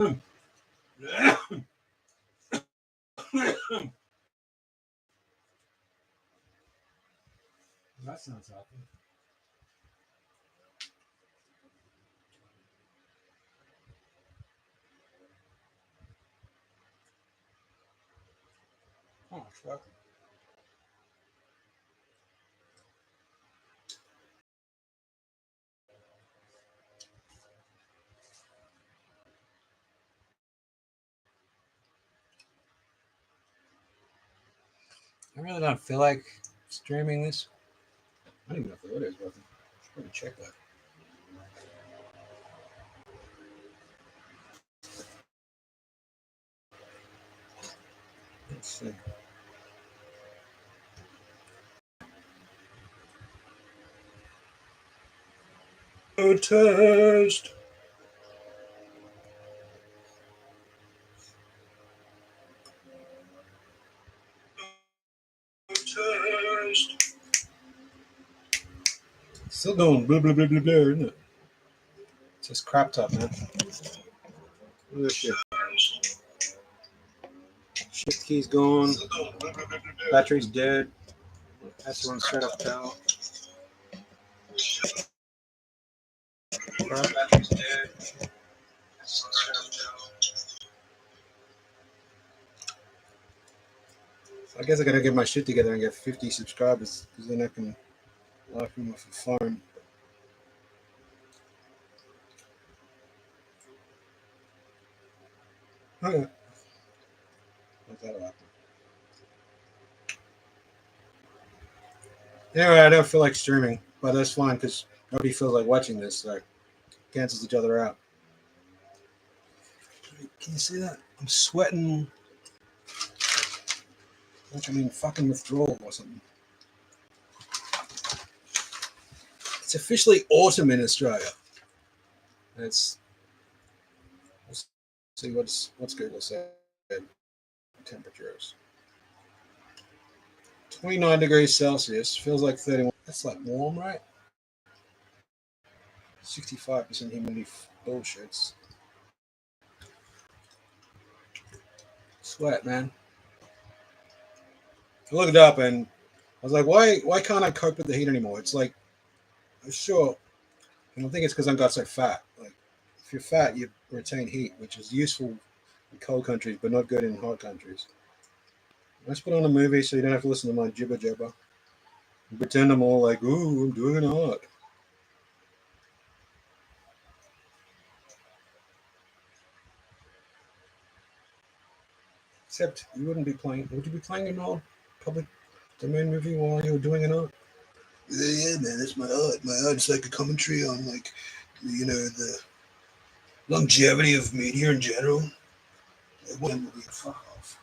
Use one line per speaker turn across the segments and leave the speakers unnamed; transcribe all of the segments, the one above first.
That sounds happy. Oh, fuck. I really don't feel like streaming this. I don't even know if the audio is working. I should probably check that. Let's see. A test. Test. Still going blah blah blah blah blah, isn't it? It's just crap top, man. Look at this shit. Shift key's gone. Battery's dead. Has to run straight up power. Battery's dead. I guess I gotta get my shit together and get 50 subscribers, because then I can live from off a phone. Oh yeah. That'll happen. Anyway, I don't feel like streaming, but that's fine because nobody feels like watching this, so it cancels each other out. Can you see that? I'm sweating like I'm in fucking withdrawal or something. It's officially autumn in Australia. Let's see what's Google said. Temperatures. 29 degrees Celsius. Feels like 31. That's like warm, right? 65% humidity bullshits. Sweat, man. I looked it up and I was like, why can't I cope with the heat anymore? It's like, sure, I don't think it's because I'm got so fat. Like, if you're fat, you retain heat, which is useful in cold countries, but not good in hot countries. Let's put on a movie so you don't have to listen to my jibber jabber. And pretend I'm all like, ooh, I'm doing an art. Except you wouldn't be playing. Would you be playing an old public domain movie while you were doing an art? Yeah, man, that's my art. My art is like a commentary on, like, you know, the longevity of media in general. Like, one movie, fuck off.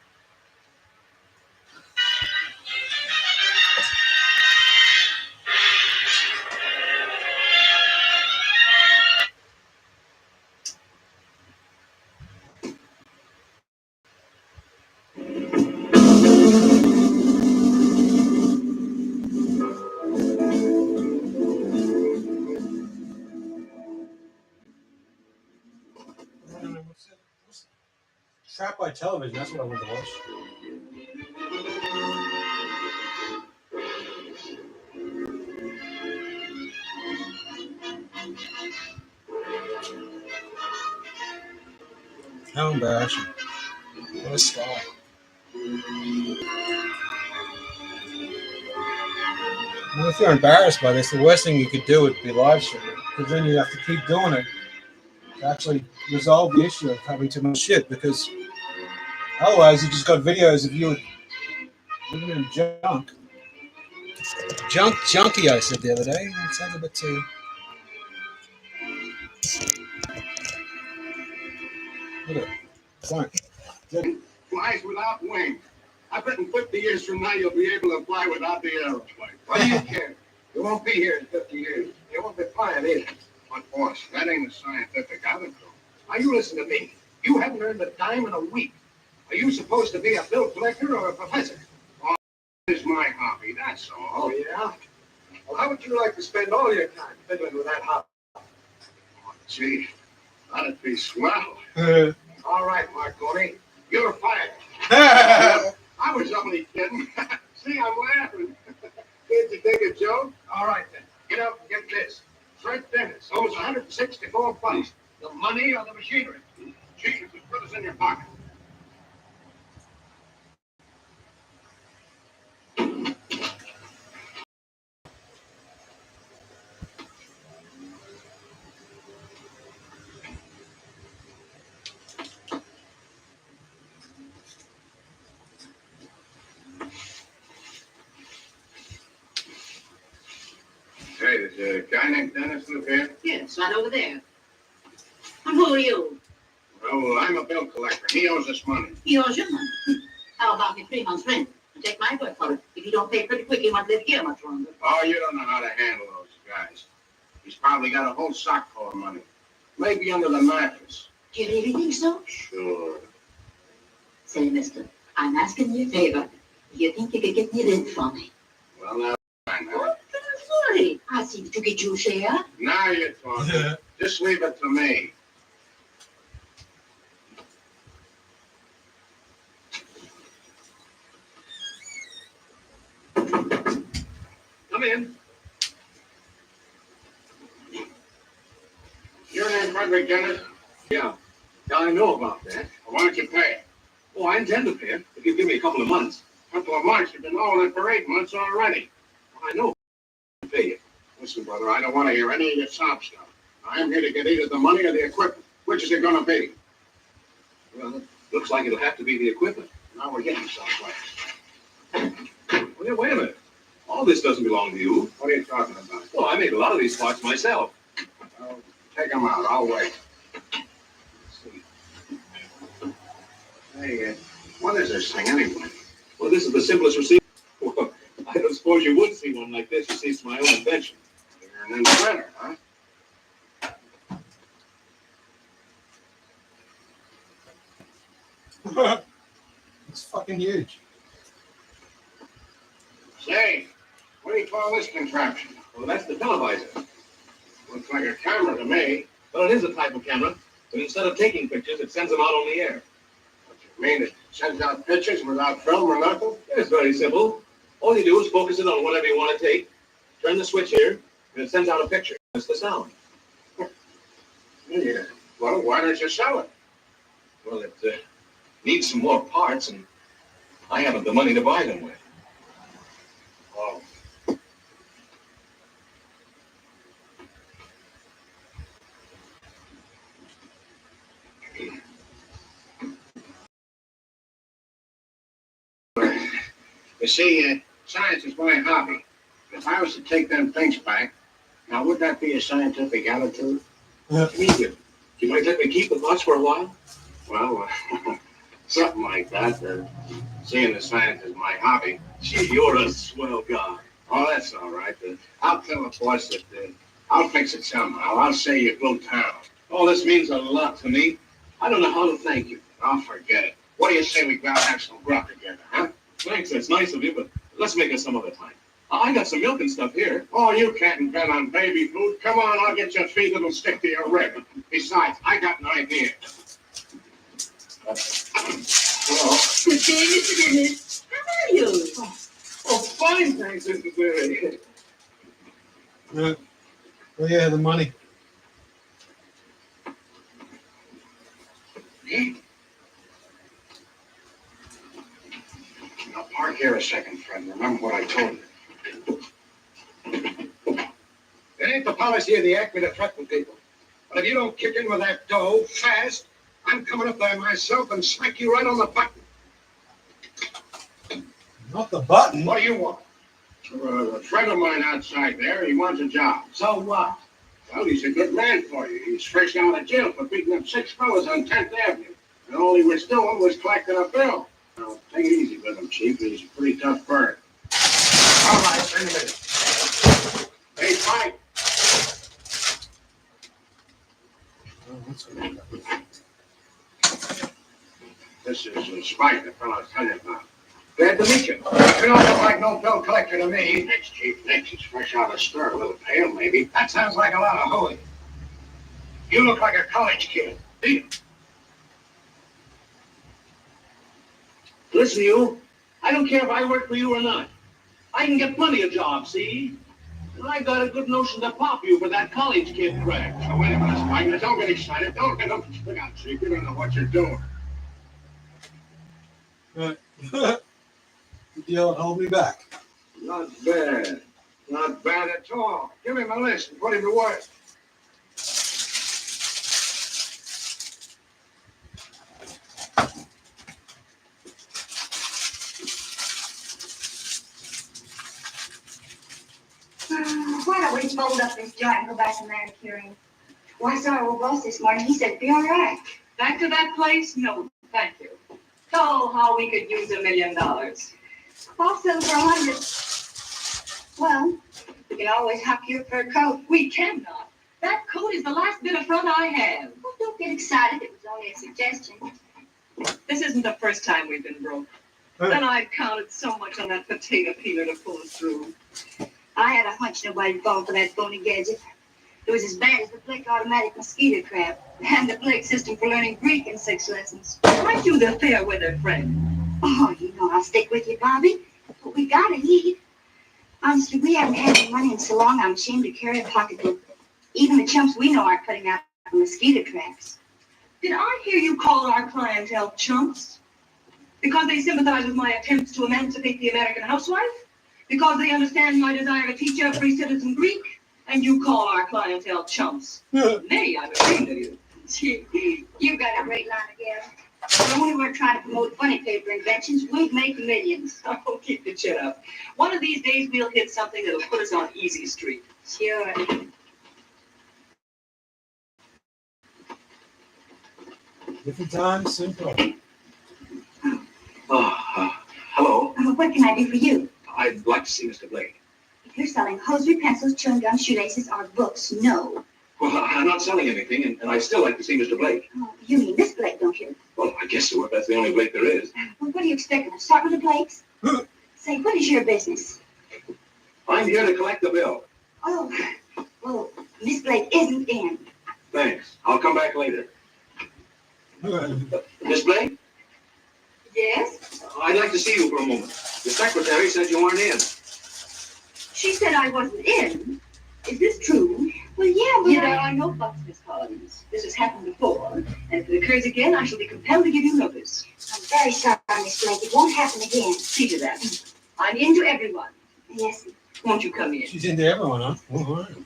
Trapped by Television, that's what I want to watch. How embarrassing. What a star. Well, if you're embarrassed by this, the worst thing you could do would be live streaming, because then you have to keep doing it to actually resolve the issue of having too much shit, because otherwise you just got videos of you living in junk. Junkie, I said the other day. It sounds a bit too... Look at it. Fine.
Flies without wings. I bet in 50 years from now you'll be able to fly without the aeroplane. What do you care? You won't be here in 50 years. You won't be flying either. But boss, that ain't a scientific attitude. Now you listen to me. You haven't earned a dime in a week. Are you supposed to be a bill collector or a professor? Oh, this is my hobby, that's all. Oh, yeah? Well, how would you like to spend all your time fiddling with that hobby? Oh, gee, that'd be swell. All right, Marconi, you're fired. I was only kidding. See, I'm laughing. Can't you take a joke? All right, then. Get up and get this. Fred Dennis owes $164. The money or the machinery? Jesus, just put us in your pocket. Hey, does a guy named Dennis live here?
Yes, right over there. And who are you?
Well, I'm a bill collector. He owes us money.
He owes you money. How about me 3 months' rent? And take my word for it. If you don't pay pretty quick, you won't live here much longer.
Oh, you don't know how to handle those guys. He's probably got a whole sock full of money. Maybe under the mattress.
Do you really think so?
Sure.
Say, mister, I'm asking you a favor. Do you think you could get me rent for me?
Well, now, I know.
What? Sorry. I see that you get your share.
Now you're talking. Just leave it to me.
Come in.
Your name Frederick Dennis?
Yeah. Now I know about that.
Well, why don't you pay it?
Oh, I intend to pay it if you give me a couple of months.
A couple of months. You've been owing it for 8 months already.
I know. I'll pay you.
Listen, brother, I don't want to hear any of your sob stuff. I'm here to get either the money or the equipment. Which is it going to be?
Well, it looks like it'll have to be the equipment.
Now we're getting someplace.
Well, yeah, wait a minute. All this doesn't belong to you.
What are you talking about?
Well, I make a lot of these parts myself.
Well, take them out. I'll wait.
Let's see.
Hey, what is this thing anyway?
Well, this is the simplest receipt. Well, I don't suppose you would see one like this. You see, it's my own invention.
You're an inventor, huh?
It's fucking huge.
Say, what do you call this contraption?
Well, that's the televisor.
Looks like a camera to me.
Well, it is a type of camera, but instead of taking pictures, it sends them out on the air.
What you mean? It sends out pictures without film or nothing?
It's very simple. All you do is focus it on whatever you want to take, turn the switch here, and it sends out a picture. That's the sound.
Yeah. Well, why don't you sell it?
Well, it needs some more parts, and I haven't the money to buy them with.
Oh. You see, science is my hobby. If I was to take them things back, now would that be a scientific attitude?
You might let me keep the parts for a while?
Well, something like that. Seeing the science is my hobby.
Gee, you're a swell guy.
Oh, that's all right. I'll tell the boss that I'll fix it somehow. I'll say you blew town.
Oh, this means a lot to me. I don't know how to thank you.
I'll forget it. What do you say we go out and have some grub together, huh?
Thanks, that's nice of you, but let's make it some other time. I got some milk and stuff here.
Oh, you can't invent on baby food. Come on, I'll get your feet that'll stick to your rib. Besides, I got an idea. Hello.
Good day, Mr. Dennis. How are you?
Oh, fine, thanks, Mr. Berry.
Oh yeah, the money.
Now, park here a second, friend. Remember what I told you. It ain't the policy of the Acme to threaten people. But if you don't kick in with that dough fast, I'm coming up there myself and smack you right on the button.
Not the button.
What do you want? A friend of mine outside there, he wants a job.
So what?
Well, he's a good man for you. He's fresh out of jail for beating up 6 fellas on 10th Avenue. And all he was doing was collecting a bill. Now, take it easy with him, Chief. He's a pretty tough bird. All right, wait a minute. Hey, Mike. This is Spike, the fellow I was telling you about. Glad to meet you. You don't look like no bill collector to me. Next, Chief, next. He's fresh out of stir, a little pale, maybe. That sounds like a lot of holy. You look like a college kid.
Listen, you. I don't care if I work for you or not. I can get plenty of jobs, see? And I got a good notion to pop you for that college kid crack.
Now, wait a minute, Spike. Don't get excited. Don't get up. Look out, Chief. You don't know what you're doing.
Good deal, hold me back.
Not bad. Not bad at all. Give him a list and put him to work.
Why don't we fold up this joint and go back to manicuring? Well, I saw our old boss this morning. He said it'd be all right.
Back to that place? No, thank you. Oh, how we could use $1 million.
I'll sell for 100. Well, we can always hock your fur coat.
We cannot. That coat is the last bit of front I have.
Well, don't get excited. It was only a suggestion.
This isn't the first time we've been broke. And I've counted so much on that potato peeler to pull us through.
I had a hunch nobody'd fall for that phony gadget. It was as bad as the Blake automatic mosquito trap and the Blake system for learning Greek in 6 lessons.
Aren't you the fair weather friend?
Oh, you know I'll stick with you, Bobby. But we gotta eat. Honestly, we haven't had any money in so long, I'm ashamed to carry a pocketbook. Even the chumps we know aren't putting out mosquito traps.
Did I hear you call our clientele chumps? Because they sympathize with my attempts to emancipate the American housewife? Because they understand my desire to teach every citizen Greek? And you call our clientele chumps? Nay, I'm ashamed of you.
Gee, you got a great line again. When we weren't trying to promote funny paper inventions, we'd make millions.
Oh, keep your chin up. One of these days we'll hit something that'll put us on easy street.
Sure.
Different times, same problem.
Hello.
What can I do for you?
I'd like to see Mr. Blake.
If you're selling hosiery, pencils, chewing gum, shoelaces, or books, no.
Well, I'm not selling anything, and I'd still like to see Mr. Blake.
Oh, you mean this Blake, don't you?
Well, I guess so, if that's the only Blake there is.
Well, what do you expect? To start with the Blakes? Say, what is your business?
I'm here to collect the bill.
Oh, well, Miss Blake isn't in.
Thanks. I'll come back later. Miss Blake,
Yes?
I'd like to see you for a moment. The secretary said you weren't in.
She said I wasn't in. Is this true?
Well, yeah, but
There are no buts, Miss Collins. This has happened before, and if it occurs again, I shall be compelled to give you notice.
I'm very sorry, Miss Blake. It won't happen again.
See to that. I'm into everyone.
Yes.
Won't you come in?
She's into everyone, huh? All right.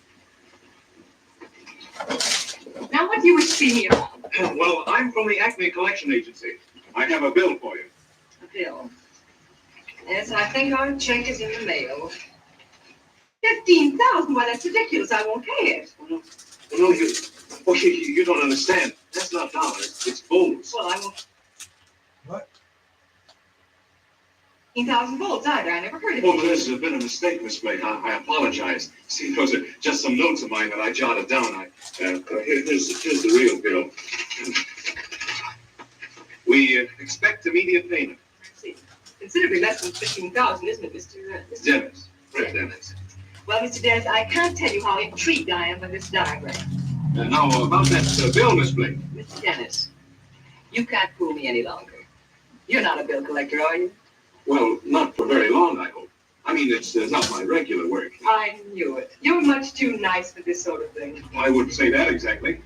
Now, what do you wish to see me about?
Well, I'm from the Acme Collection Agency. I have a bill for you.
A bill. Yes, I think our check is in the mail. 15,000. Why, that's ridiculous. I won't pay it.
No, you don't understand. That's not dollars. It's volts.
Well, I won't.
What?
15,000 volts either. I never heard of
Oh,
it.
there's been a mistake, Miss Blake. I apologize. See, those are just some notes of mine that I jotted down. Here's the real bill. We expect immediate payment.
See, considerably less than 15,000, isn't it, Mr.
Dennis. Fred Dennis.
Well, Mr. Dennis, I can't tell you how intrigued I am by this diagram.
Now, about that bill, Miss Blake.
Mr. Dennis, you can't fool me any longer. You're not a bill collector, are you?
Well, not for very long, I hope. I mean, it's not my regular work.
I knew it. You're much too nice for this sort of thing.
I wouldn't say that exactly.